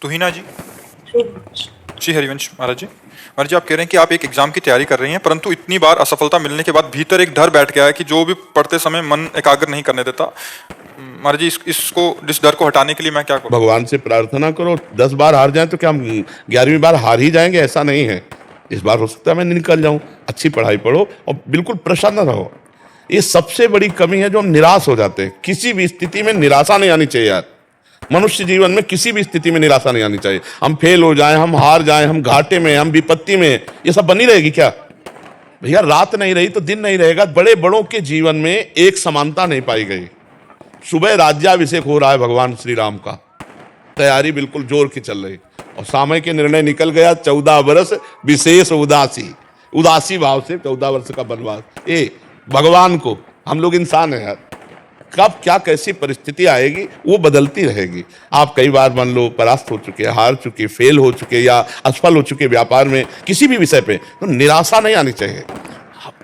तुहिना जी। जी हरिवंश महाराज जी। महाराज जी, आप कह रहे हैं कि आप एक एग्जाम की तैयारी कर रही हैं, परंतु इतनी बार असफलता मिलने के बाद भीतर एक डर बैठ गया है कि जो भी पढ़ते समय मन एकाग्र नहीं करने देता। महाराज जी, इस डर को हटाने के लिए मैं क्या करूं? भगवान से प्रार्थना करो। 10 बार हार जाए तो क्या हम 11वीं बार हार ही जाएंगे? ऐसा नहीं है। इस बार हो सकता है मैं निकल जाऊं। अच्छी पढ़ाई पढ़ो और बिल्कुल प्रसन्न रहो। ये सबसे बड़ी कमी है जो हम निराश हो जाते हैं। किसी भी स्थिति में निराशा नहीं आनी चाहिए यार। मनुष्य जीवन में किसी भी स्थिति में निराशा नहीं आनी चाहिए। हम फेल हो जाएं, हम हार जाएं, हम घाटे में, हम विपत्ति में, ये सब बनी रहेगी क्या भैया? रात नहीं रही तो दिन नहीं रहेगा। बड़े बड़ों के जीवन में एक समानता नहीं पाई गई। सुबह राज्याभिषेक हो रहा है भगवान श्री राम का, तैयारी बिल्कुल जोर की चल रही, और समय के निर्णय निकल गया। 14 वर्ष विशेष उदासी भाव से 14 वर्ष का वनवास। भगवान को, हम लोग इंसान हैं यार, कब क्या कैसी परिस्थिति आएगी वो बदलती रहेगी। आप कई बार मान लो परास्त हो चुके, हार चुके, फेल हो चुके या असफल हो चुके व्यापार में, किसी भी विषय पे, तो निराशा नहीं आनी चाहिए।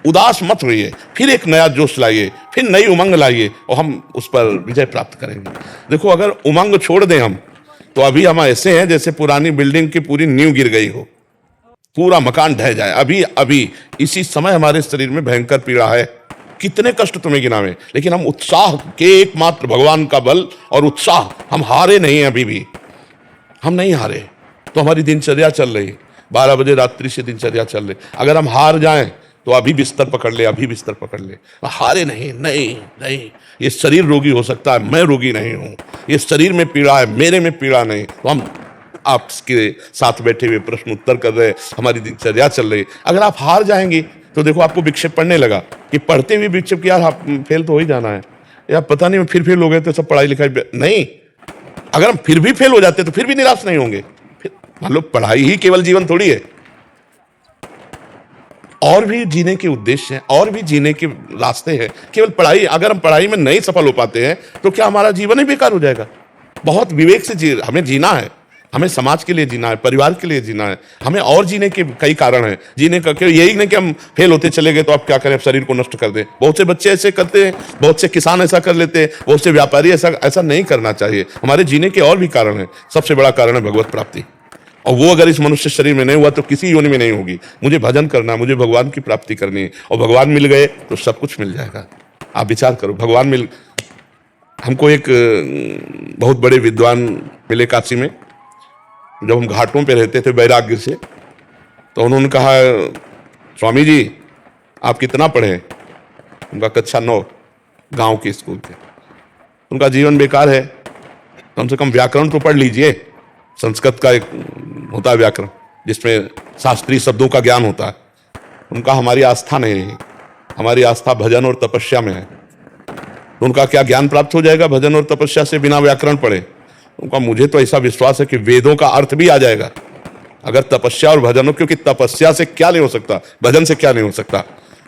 उदास मत होइए, फिर एक नया जोश लाइए, फिर नई उमंग लाइए और हम उस पर विजय प्राप्त करेंगे। देखो, अगर उमंग छोड़ दें हम, तो अभी हम ऐसे हैं जैसे पुरानी बिल्डिंग की पूरी नींव गिर गई हो, पूरा मकान ढह जाए। अभी इसी समय हमारे शरीर में भयंकर पीड़ा है। कितने कष्ट तुम्हें गिनावे, लेकिन हम उत्साह के, एकमात्र भगवान का बल और उत्साह, हम हारे नहीं हैं। अभी भी हम नहीं हारे, तो हमारी दिनचर्या चल रही, 12 बजे रात्रि से दिनचर्या चल रही। अगर हम हार जाएं तो अभी बिस्तर पकड़ ले, अभी बिस्तर पकड़ ले। हारे नहीं, नहीं नहीं। ये शरीर रोगी हो सकता है, मैं रोगी नहीं हूं। ये शरीर में पीड़ा है, मेरे में पीड़ा नहीं। तो हम आपके साथ बैठे हुए प्रश्न उत्तर कर रहे, हमारी दिनचर्या चल रही। अगर आप हार जाएंगी तो देखो आपको विक्षेप पड़ने लगा, कि पढ़ते हुए विक्षेप कि यार आप फेल तो हो ही जाना है, या पता नहीं फिर फेल हो गए तो सब पढ़ाई लिखाई नहीं। अगर हम फिर भी फेल हो जाते तो फिर भी निराश नहीं होंगे। फिर मान लो पढ़ाई ही केवल जीवन थोड़ी है, और भी जीने के उद्देश्य हैं, और भी जीने के रास्ते हैं। केवल पढ़ाई, अगर हम पढ़ाई में नहीं सफल हो पाते हैं तो क्या हमारा जीवन ही बेकार हो जाएगा? बहुत विवेक से हमें जीना है। हमें समाज के लिए जीना है, परिवार के लिए जीना है। हमें और जीने के कई कारण हैं जीने का। यही नहीं कि हम फेल होते चले गए तो आप क्या करें, शरीर को नष्ट कर दें। बहुत से बच्चे ऐसे करते हैं, बहुत से किसान ऐसा कर लेते हैं, बहुत से व्यापारी ऐसा नहीं करना चाहिए। हमारे जीने के और भी कारण हैं। सबसे बड़ा कारण है भगवत प्राप्ति, और वो अगर इस मनुष्य शरीर में नहीं हुआ तो किसी योनि में नहीं होगी। मुझे भजन करना, मुझे भगवान की प्राप्ति करनी है, और भगवान मिल गए तो सब कुछ मिल जाएगा। आप विचार करो, भगवान हमको एक बहुत बड़े विद्वान मिले काशी में। जब हम घाटों पे रहते थे वैराग्य से, तो उन्होंने कहा, स्वामी जी आप कितना पढ़े? उनका कक्षा 9, गांव के स्कूल थे। उनका जीवन बेकार है, कम से कम व्याकरण तो पढ़ लीजिए। संस्कृत का एक होता है व्याकरण, जिसमें शास्त्रीय शब्दों का ज्ञान होता है। उनका हमारी आस्था नहीं है, हमारी आस्था भजन और तपस्या में है। तो उनका क्या ज्ञान प्राप्त हो जाएगा भजन और तपस्या से, बिना व्याकरण पढ़े? उनका मुझे तो ऐसा विश्वास है कि वेदों का अर्थ भी आ जाएगा अगर तपस्या और भजन हो, क्योंकि तपस्या से क्या नहीं हो सकता, भजन से क्या नहीं हो सकता।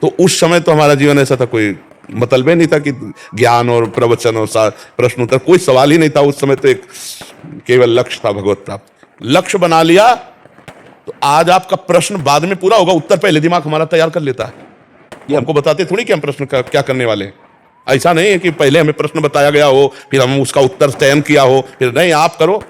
तो उस समय तो हमारा जीवन ऐसा था, कोई मतलब ही नहीं था कि ज्ञान और प्रवचन और प्रश्न उत्तर, कोई सवाल ही नहीं था। उस समय तो एक केवल लक्ष्य था, भगवत प्राप्त। लक्ष्य बना लिया तो आज आपका प्रश्न बाद में पूरा होगा, उत्तर पहले दिमाग हमारा तैयार कर लेता है। ये हमको बताते थोड़ी कि हम प्रश्न क्या करने वाले हैं। ऐसा नहीं है कि पहले हमें प्रश्न बताया गया हो, फिर हम उसका उत्तर चयन किया हो, फिर नहीं। आप करो,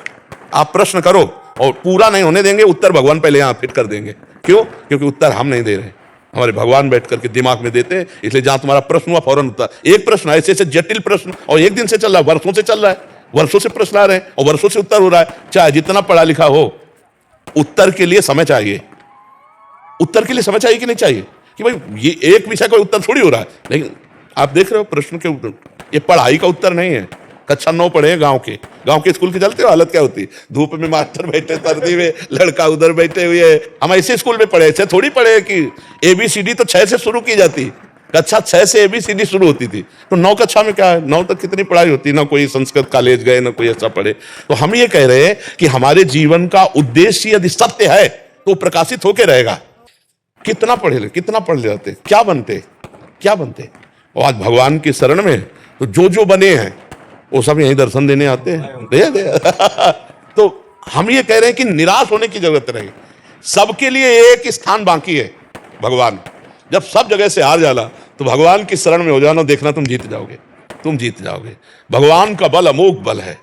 आप प्रश्न करो, और पूरा नहीं होने देंगे, उत्तर भगवान पहले यहाँ फिट कर देंगे। क्यों? क्योंकि उत्तर हम नहीं दे रहे, हमारे भगवान बैठ करके दिमाग में देते हैं। इसलिए जहां तुम्हारा प्रश्न हुआ फौरन उत्तर। एक प्रश्न ऐसे जटिल प्रश्न, और एक दिन से चल रहा है, वर्षों से चल रहा है, वर्षों से प्रश्न आ रहे हैं और वर्षों से उत्तर हो रहा है। चाहे जितना पढ़ा लिखा हो, उत्तर के लिए समय चाहिए। उत्तर के लिए समय चाहिए कि नहीं चाहिए? कि भाई ये एक विषय का उत्तर थोड़ी हो रहा है। लेकिन आप देख रहे हो प्रश्न के उत्तर, ये पढ़ाई का उत्तर नहीं है। कक्षा 9 पढ़े गांव के स्कूल के, चलते हो हालत क्या होती, धूप में मास्टर बैठे, सर्दी में लड़का उधर बैठे हुए। हम ऐसे स्कूल में पढ़े, ऐसे थोड़ी पढ़े कि ABCD तो 6 से शुरू की जाती, कक्षा 6 से ABCD शुरू होती थी। तो 9 कक्षा में क्या है, 9 तक कितनी पढ़ाई होती, ना कोई संस्कृत कॉलेज गए, ना कोई ऐसा पढ़े। तो हम ये कह रहे हैं कि हमारे जीवन का उद्देश्य यदि सत्य है तो प्रकाशित होकर रहेगा। कितना पढ़ लेते, क्या बनते। और आज भगवान की शरण में तो जो बने हैं वो सब यही दर्शन देने आते हैं। तो हम ये कह रहे हैं कि निराश होने की जरूरत नहीं। सबके लिए एक स्थान बाकी है, भगवान। जब सब जगह से हार जाला तो भगवान की शरण में हो जाना, देखना तुम जीत जाओगे। भगवान का बल अमोघ बल है।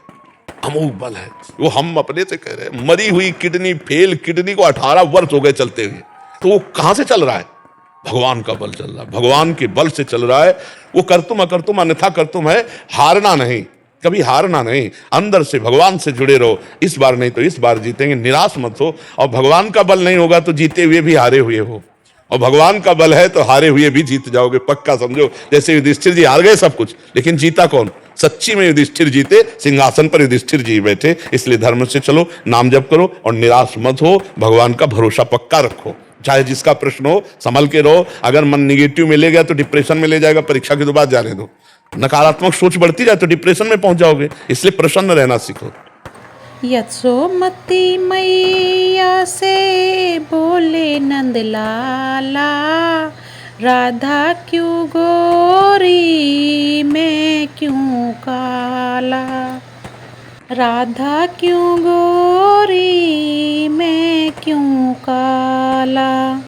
अमोघ बल है वो। हम अपने से कह रहे हैं मरी हुई किडनी, फेल किडनी को 18 वर्ष हो गए चलते हुए, तो वो कहां से चल रहा है? भगवान का बल चल रहा है, भगवान के बल से चल रहा है। वो करतुम अकर्तुम अन्यथा करतुम है, हारना नहीं, कभी हारना नहीं। अंदर से भगवान से जुड़े रहो, इस बार नहीं तो इस बार जीतेंगे, निराश मत हो। और भगवान का बल नहीं होगा तो जीते हुए भी हारे हुए हो, और भगवान का बल है तो हारे हुए भी जीत जाओगे, पक्का समझो। जैसे युधिष्ठिर जी हार गए सब कुछ, लेकिन जीता कौन? सच्ची में युधिष्ठिर जीते, सिंहासन पर युधिष्ठिर जी बैठे। इसलिए धर्म से चलो, नाम जप करो और निराश मत हो, भगवान का भरोसा पक्का रखो। चाहे जिसका प्रश्न हो संभल के रहो। अगर मन निगेटिव में ले गया तो डिप्रेशन में ले जाएगा, परीक्षा के तो बाद जाने दो। नकारात्मक सोच बढ़ती जाए तो डिप्रेशन में पहुंच जाओगे, इसलिए प्रसन्न रहना सीखो। यशोमती मैया से बोले नंदलाला, राधा क्यों गोरी मैं क्यों काला, राधा क्यों गोरी मैं क्यों काला।